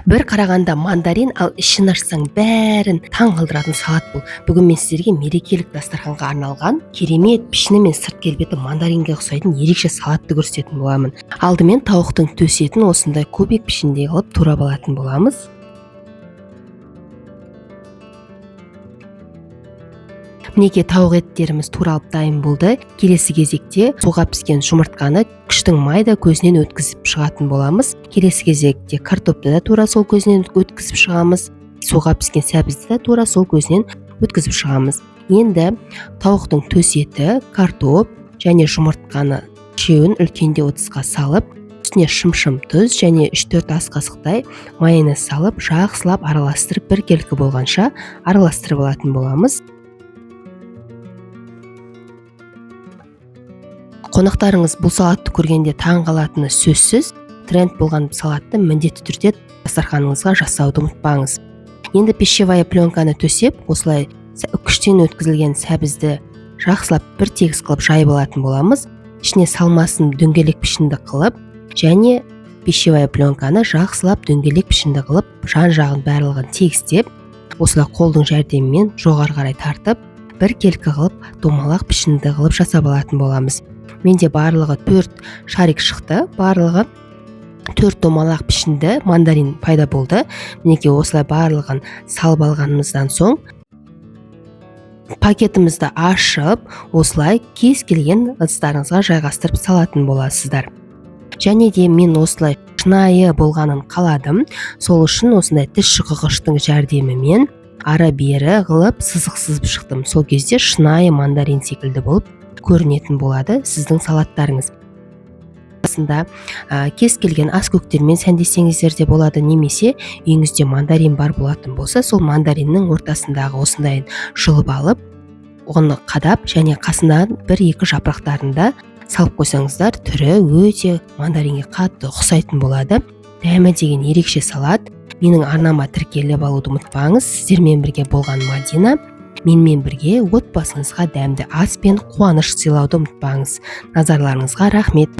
Бір қарағанда мандарин, ал ішін ашсаң бәрін таң қалдыратын салат бұл. Бүгін мен сіздерге мерекелік дастарханға арналған керемет пішіні мен сырт келбеті мандаринге ұқсайтын ерекше салатты көрсететін боламын. Алдымен тауықтың төс етін осындай кубик пішінде қылып турап алатын боламыз. Мінекей тауық еттеріміз туралып дайын болды. Келесі кезекте суға піскен жұмыртқаны күштің майда көзінен өткізіп шығатын боламыз. Келесі кезекте картопты да тура сол көзінен өткізіп шығамыз. Суға піскен сәбізді де тура сол көзінен өткізіп шығамыз. Енді тауықтың төс еті, картоп және жұмыртқаны үшеуін үлкенде ыдысқа салып, үстіне шым-шым тұз және 3-4 ас қасықтай майонез салып, жақсылап араластырып біркелкі болғанша араластырып алатын боламыз. Қонақтарыңыз бұл салатты көргенде таң қалатыны сөзсіз. Тренд болған салатты міндетті түрде дастарханыңызға жасауды ұмытпаңыз. Енді пищевая пленканы төсеп, осылай күштен өткізілген сәбізді жақсылап бір тегіс қылып жайып алатын боламыз. Ішіне салмасын дөңгелек пішінді қылып, және пищевая пленканы жақсылап дөңгелек пішінді қылып, жан-жағын барлығын тегістеп, осылай қолдың жәрдемімен жоғары қарай тартып, бір келкі қылып, домалақ пішінді қылып жасап алатын боламыз. Менде барлығы 4 шарик шықты, барлығы 4 домалақ пішінді мандарин пайда болды. Мінекей осылай барлығын салып алғанымыздан соң пакетімізді ашып, осылай кез келген ыдыстарыңызға жайғастырып салатын боласыздар. Және де мен осылай шынайы болғанын қаладым. Сол үшін осындай тіс шұқығыштың жәрдемімен ары-бері қылып сызық сызып шықтым. Сол кезде шынайы мандарин секілді болып көрінетін болады сіздің салаттарыңыз. Расында кез келген ас көктермен сәндесеңіздер де болады, немесе үйіңізде мандарин бар болатын болса, сол мандариннің ортасындағы осындай жұлып алып, оны қадап және қасынан 1-2 жапырақтарында салып қойсаңыздар, түрі өте мандаринге қатты ұқсайтын болады. Дәмі деген ерекше салат. Менің арнама тіркеліп алуды ұмытпаңыз. Сіздермен бірге болған Мадина. Менімен бірге отбасыңызға дәмді ас пен қуаныш сыйлауды ұмытпаңыз. Назарларыңызға рахмет.